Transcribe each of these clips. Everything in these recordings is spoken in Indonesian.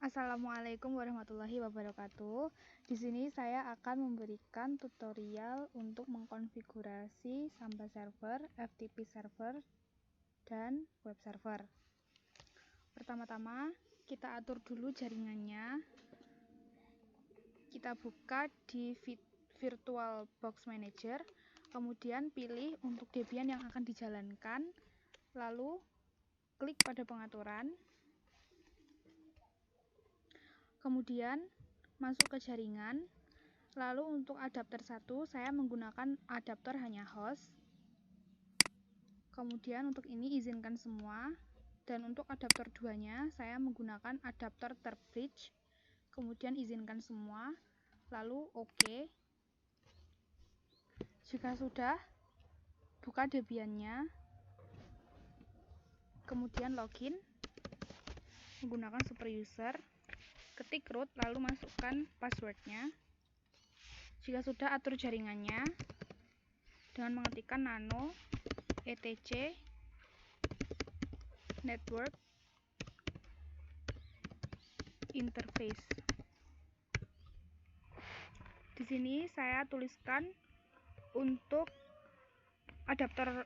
Assalamualaikum warahmatullahi wabarakatuh. Di sini saya akan memberikan tutorial untuk mengkonfigurasi Samba server, FTP server, dan web server. Pertama-tama, kita atur dulu jaringannya. Kita buka di VirtualBox Manager, kemudian pilih untuk Debian yang akan dijalankan, lalu klik pada pengaturan. Kemudian masuk ke jaringan. Lalu untuk adapter 1 saya menggunakan adapter hanya host. Kemudian untuk ini izinkan semua. Dan untuk adapter 2 nya saya menggunakan adapter third bridge. Kemudian izinkan semua. Lalu OK. Jika sudah, buka Debian-nya. Kemudian login menggunakan super user. Ketik root lalu masukkan passwordnya. Jika sudah, atur jaringannya dengan mengetikkan nano etc network interface. Di sini saya tuliskan untuk adapter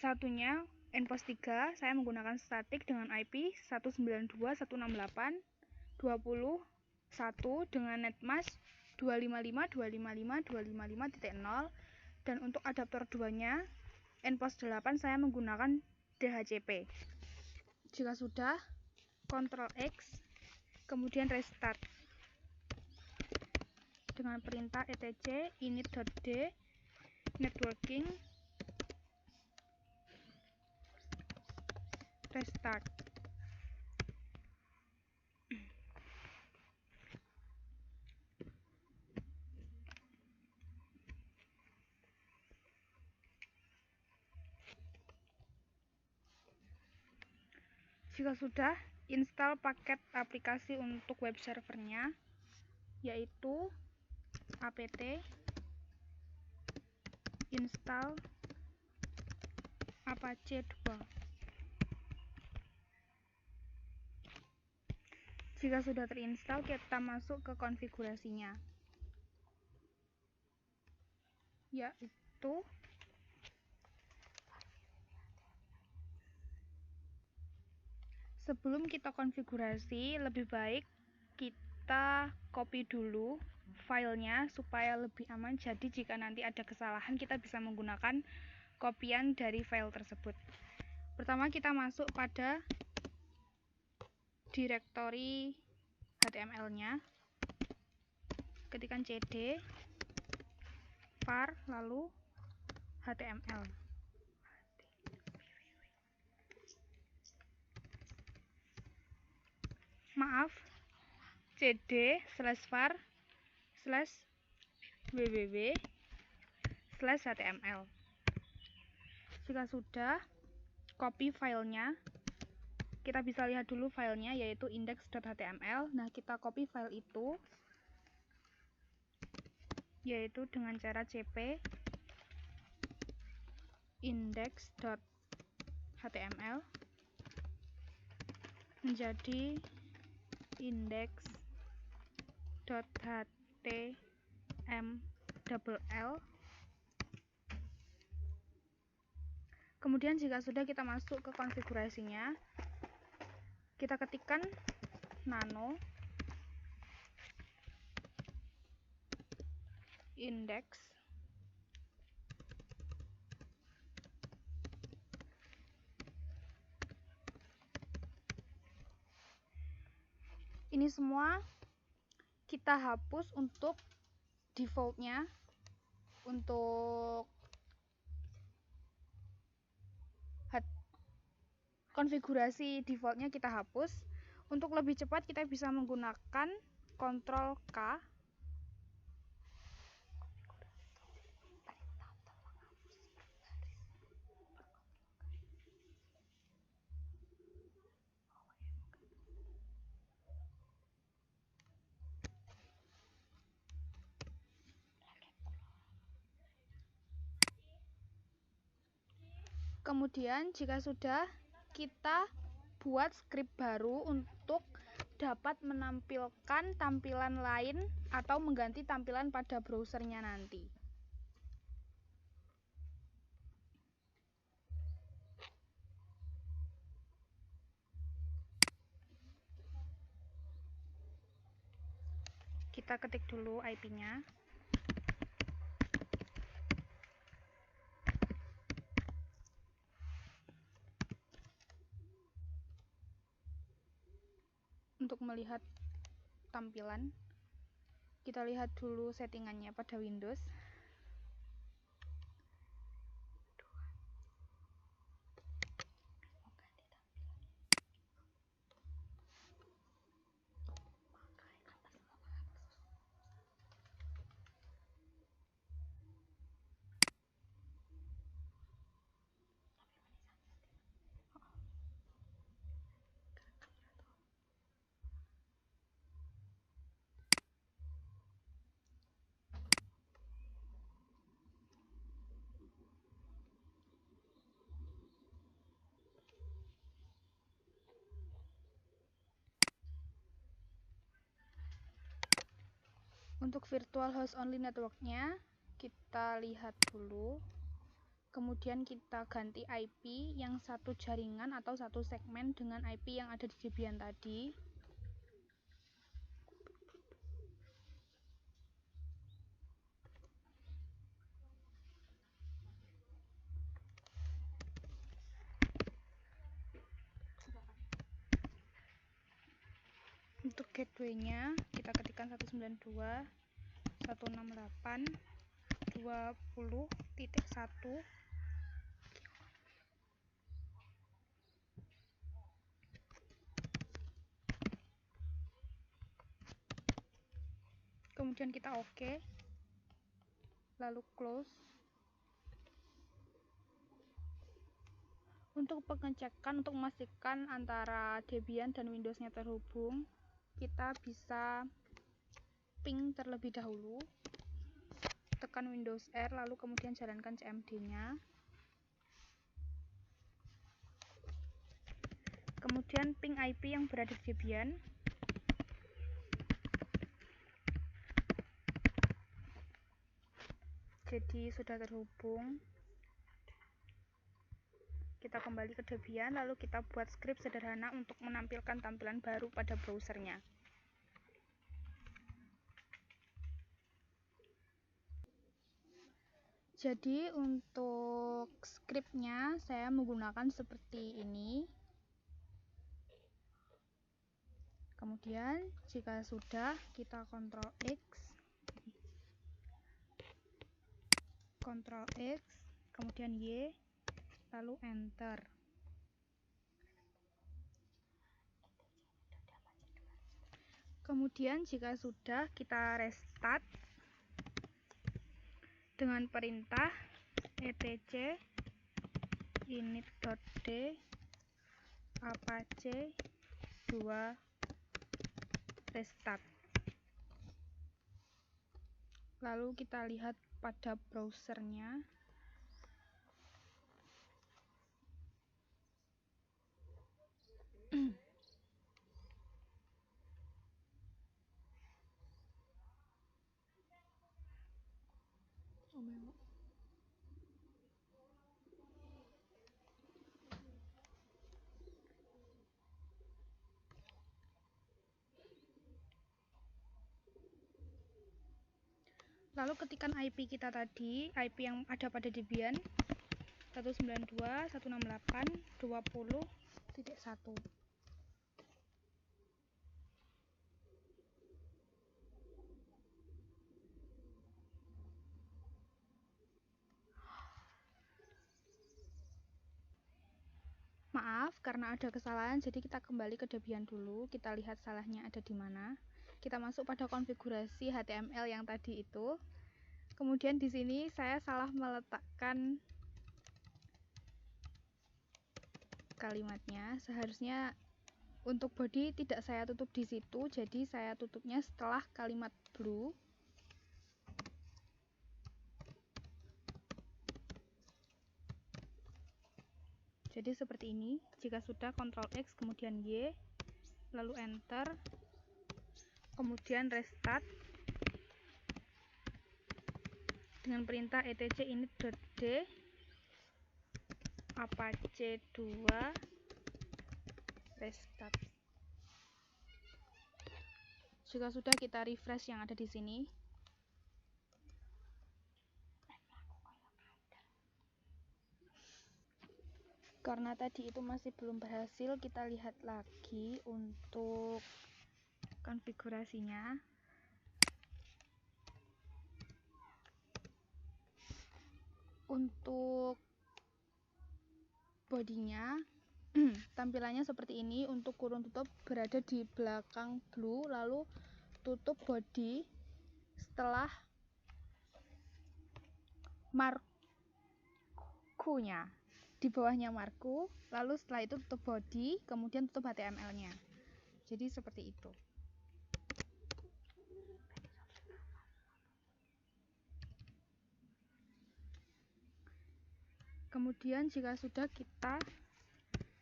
satunya nPost 3 saya menggunakan statik dengan IP 192.168.20.1 dengan netmask 255.255.255.0, dan untuk adapter 2 nya nPost 8 saya menggunakan DHCP. Jika sudah, Ctrl X kemudian restart dengan perintah etc init.d networking restart. Jika sudah, install paket aplikasi untuk web servernya, yaitu apt install apache 2. Jika sudah terinstall, kita masuk ke konfigurasinya, yaitu sebelum kita konfigurasi, lebih baik kita copy dulu filenya supaya lebih aman. Jadi jika nanti ada kesalahan, kita bisa menggunakan kopian dari file tersebut. Pertama, kita masuk pada direktori HTML-nya. Ketikkan cd var lalu HTML. Maaf, cd/var/www/html. Jika sudah, copy filenya. Kita bisa lihat dulu filenya, yaitu index.html. Nah, kita copy file itu, yaitu dengan cara cp index.html menjadi index.html. Kemudian jika sudah, kita masuk ke konfigurasinya. Kita ketikkan nano index ini semua kita hapus untuk defaultnya. Untuk konfigurasi defaultnya kita hapus. Untuk lebih cepat kita bisa menggunakan Ctrl K. Kemudian jika sudah, kita buat script baru untuk dapat menampilkan tampilan lain atau mengganti tampilan pada browsernya nanti. Kita ketik dulu IP-nya. Untuk melihat tampilan, kita lihat dulu settingannya pada Windows. Untuk virtual host only networknya kita lihat dulu, kemudian kita ganti IP yang satu jaringan atau satu segmen dengan IP yang ada di Debian tadi. Untuk gateway-nya kita ketikkan 192.168.20.1. Kemudian kita OK, lalu close. Untuk pengecekan, untuk memastikan antara Debian dan Windows-nya terhubung, kita bisa ping terlebih dahulu, tekan Windows R, lalu kemudian jalankan CMD-nya. Kemudian ping IP yang berada di Debian. Jadi sudah terhubung. Kita kembali ke Debian, lalu kita buat script sederhana untuk menampilkan tampilan baru pada browsernya. Jadi untuk scriptnya saya menggunakan seperti ini. Kemudian jika sudah, kita Ctrl X, kemudian Y, lalu enter. Kemudian jika sudah, kita restart dengan perintah etc init.d apache 2 restart. Lalu kita lihat pada browsernya. Lalu ketikkan IP kita tadi, IP yang ada pada Debian 192.168.20.1. Maaf, karena ada kesalahan, jadi kita kembali ke Debian dulu. Kita lihat salahnya ada di mana. Kita masuk pada konfigurasi HTML yang tadi itu. Kemudian di sini saya salah meletakkan kalimatnya. Seharusnya untuk body tidak saya tutup di situ, jadi saya tutupnya setelah kalimat blue. Jadi seperti ini. Jika sudah, Ctrl X kemudian Y, lalu enter, kemudian restart dengan perintah etc init.d apache 2 restart. Jika sudah, kita refresh yang ada di sini. Karena tadi itu masih belum berhasil, kita lihat lagi untuk konfigurasinya. Untuk bodinya tampilannya seperti ini. Untuk kurung tutup berada di belakang blue, lalu tutup body setelah markunya, di bawahnya marku, lalu setelah itu tutup body, kemudian tutup HTML-nya. Jadi seperti itu. Kemudian jika sudah, kita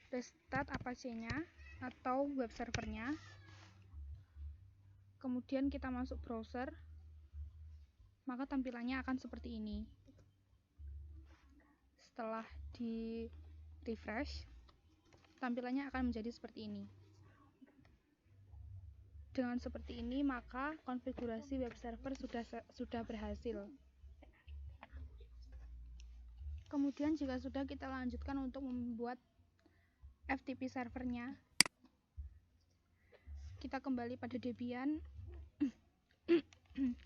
restart Apache-nya atau web servernya. Kemudian kita masuk browser, maka tampilannya akan seperti ini. Setelah di refresh, tampilannya akan menjadi seperti ini. Dengan seperti ini, maka konfigurasi web server sudah berhasil. Kemudian jika sudah, kita lanjutkan untuk membuat FTP servernya. Kita kembali pada Debian,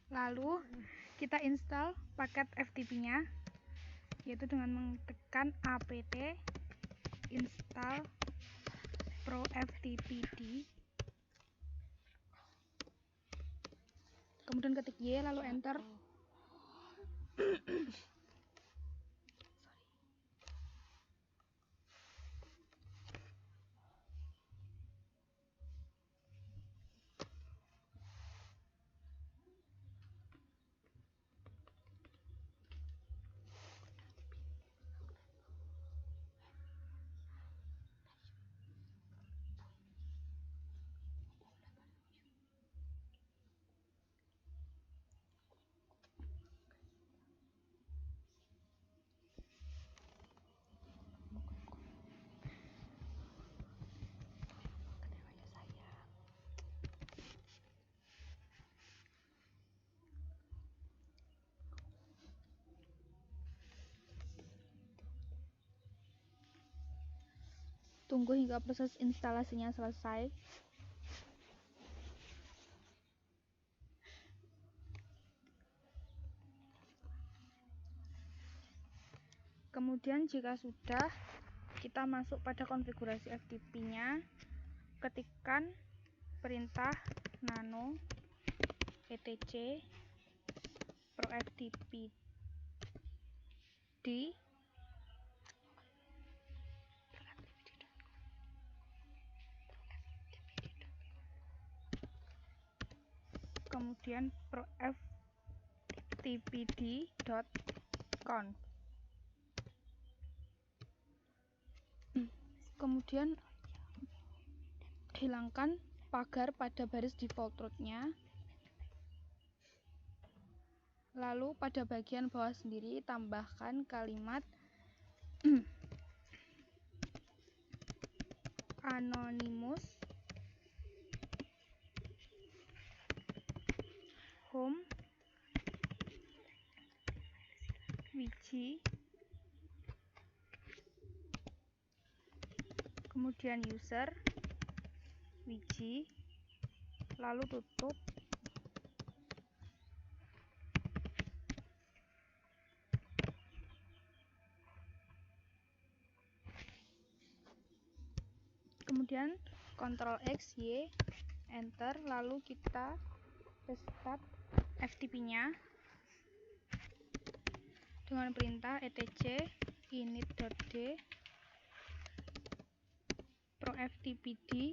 lalu kita install paket FTP-nya, yaitu dengan mengetikkan apt install proftpd, kemudian ketik Y lalu enter. Tunggu hingga proses instalasinya selesai. Kemudian jika sudah, kita masuk pada konfigurasi FTP-nya. Ketikkan perintah nano etc proftpd, kemudian proftpd.conf. Kemudian hilangkan pagar pada baris default root-nya. Lalu pada bagian bawah sendiri tambahkan kalimat anonymous home wg, kemudian user wg, lalu tutup. Kemudian Ctrl X, Y, enter, lalu kita restart FTP-nya dengan perintah etc init.d proftpd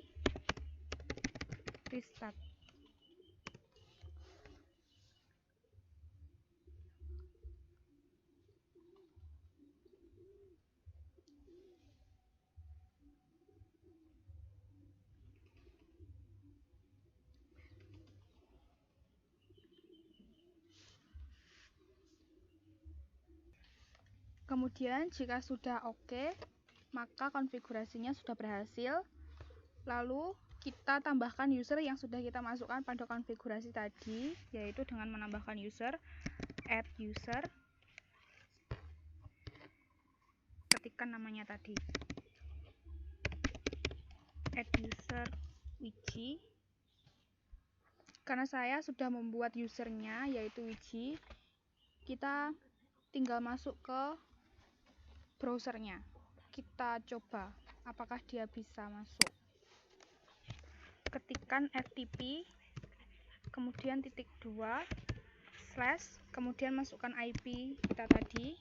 restart. Kemudian jika sudah oke, maka konfigurasinya sudah berhasil. Lalu kita tambahkan user yang sudah kita masukkan pada konfigurasi tadi, yaitu dengan menambahkan user, add user, ketikkan namanya tadi, add user Wiji. Karena saya sudah membuat usernya, yaitu Wiji, kita tinggal masuk ke browsernya. Kita coba apakah dia bisa masuk. Ketikkan ftp, kemudian /2, kemudian masukkan IP kita tadi.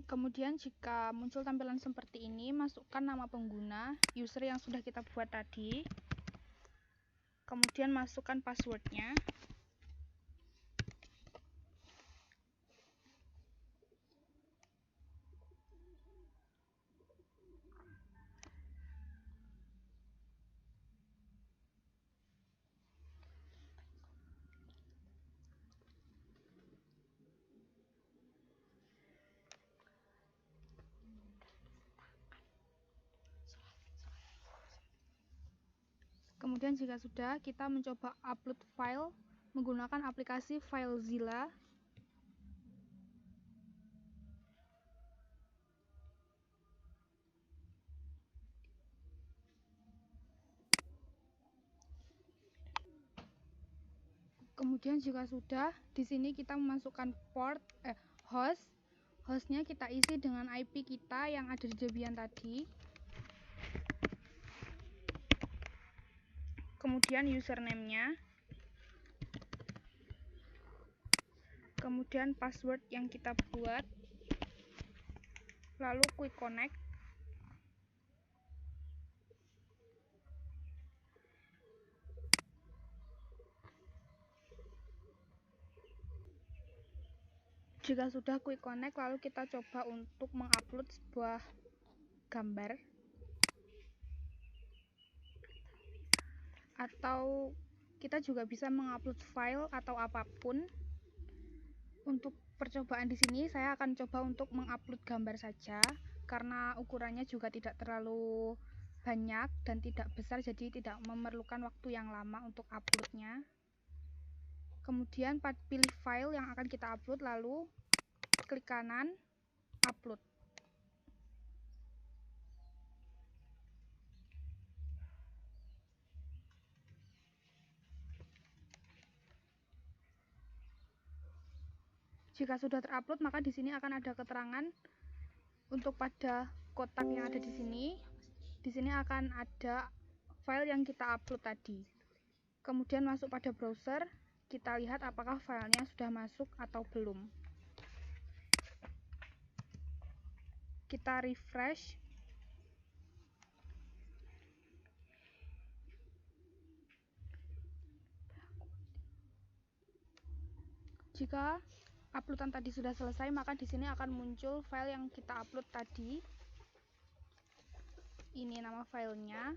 Kemudian jika muncul tampilan seperti ini, masukkan nama pengguna, user yang sudah kita buat tadi. Kemudian masukkan passwordnya. Kemudian jika sudah, kita mencoba upload file menggunakan aplikasi FileZilla. Kemudian jika sudah, di sini kita memasukkan hostnya kita isi dengan IP kita yang ada di Debian tadi. Kemudian username-nya, kemudian password yang kita buat, lalu quick connect. Jika sudah quick connect, lalu kita coba untuk mengupload sebuah gambar, atau kita juga bisa mengupload file atau apapun. Untuk percobaan di sini saya akan coba untuk mengupload gambar saja, karena ukurannya juga tidak terlalu banyak dan tidak besar, jadi tidak memerlukan waktu yang lama untuk uploadnya. Kemudian pilih file yang akan kita upload, lalu klik kanan upload. Jika sudah terupload, maka di sini akan ada keterangan untuk pada kotak yang ada di sini. Di sini akan ada file yang kita upload tadi. Kemudian masuk pada browser, kita lihat apakah filenya sudah masuk atau belum. Kita refresh. Jika uploadan tadi sudah selesai, maka di sini akan muncul file yang kita upload tadi. Ini nama filenya.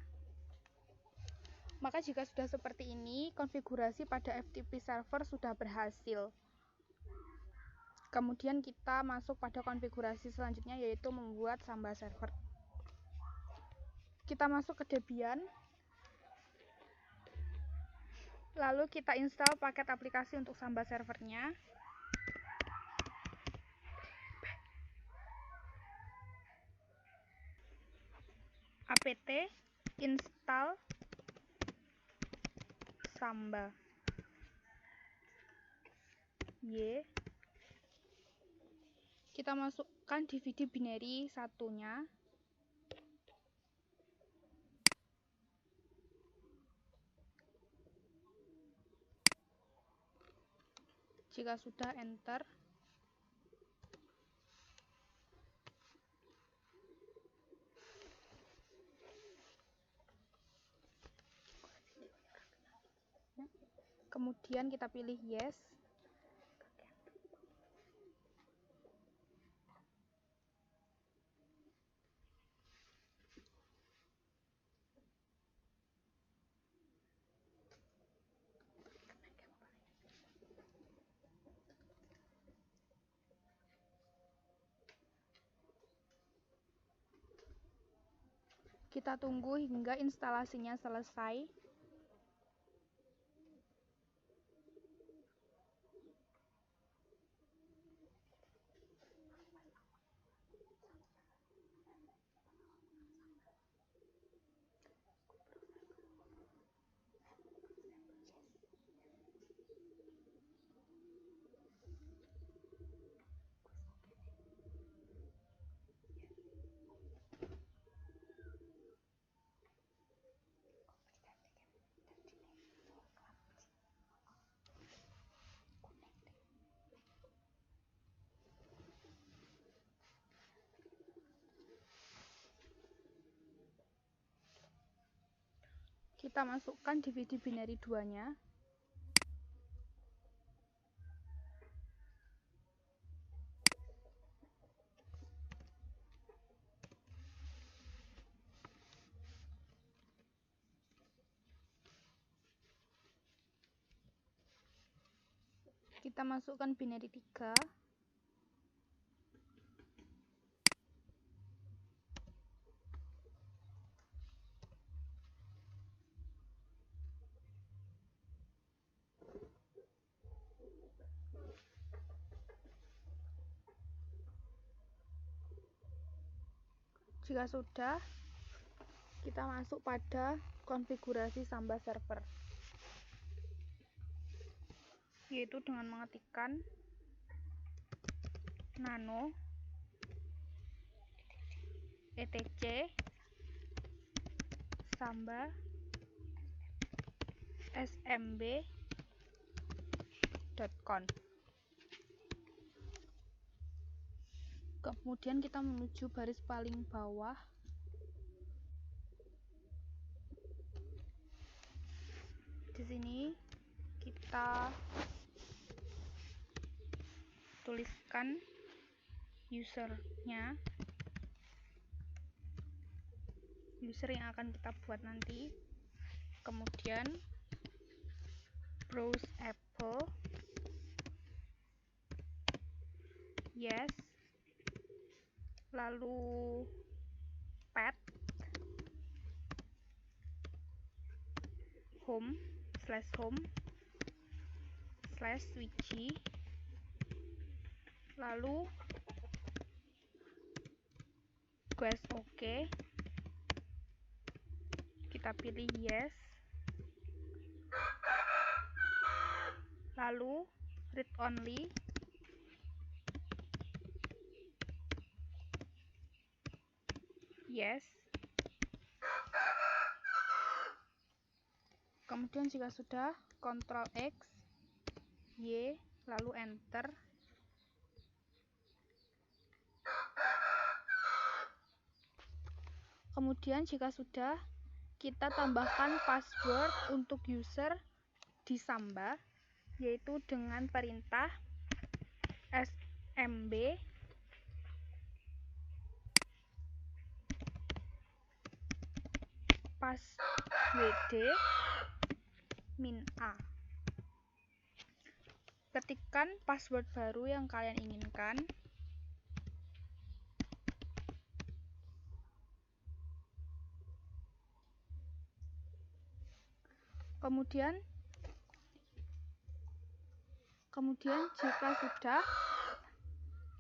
Maka jika sudah seperti ini, konfigurasi pada FTP server sudah berhasil. Kemudian kita masuk pada konfigurasi selanjutnya, yaitu membuat Samba server. Kita masuk ke Debian, lalu kita install paket aplikasi untuk Samba servernya. apt install Samba y. Kita masukkan DVD binary satunya. Jika sudah, enter. Kemudian kita pilih yes. Kita tunggu hingga instalasinya selesai. Kita masukkan DVD binary 2-nya. Kita masukkan binary 3. Jika sudah, kita masuk pada konfigurasi Samba server, yaitu dengan mengetikkan nano etc samba smb.conf. Kemudian kita menuju baris paling bawah. Di sini kita tuliskan usernya, user yang akan kita buat nanti. Kemudian browse Apple, yes, lalu path home/wiki, lalu guys OK, kita pilih yes, lalu read only, yes. Kemudian jika sudah, Ctrl X, Y, lalu enter. Kemudian jika sudah, kita tambahkan password untuk user di Samba, yaitu dengan perintah smb passwd -a. Ketikkan password baru yang kalian inginkan. Kemudian jika sudah,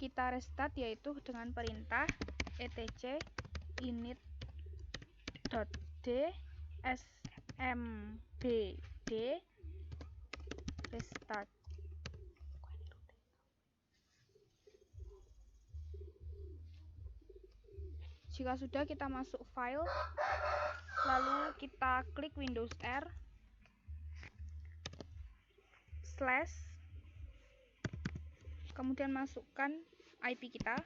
kita restart, yaitu dengan perintah etc init.d smbd restart. Jika sudah, kita masuk file, lalu kita klik Windows R / kemudian masukkan IP kita.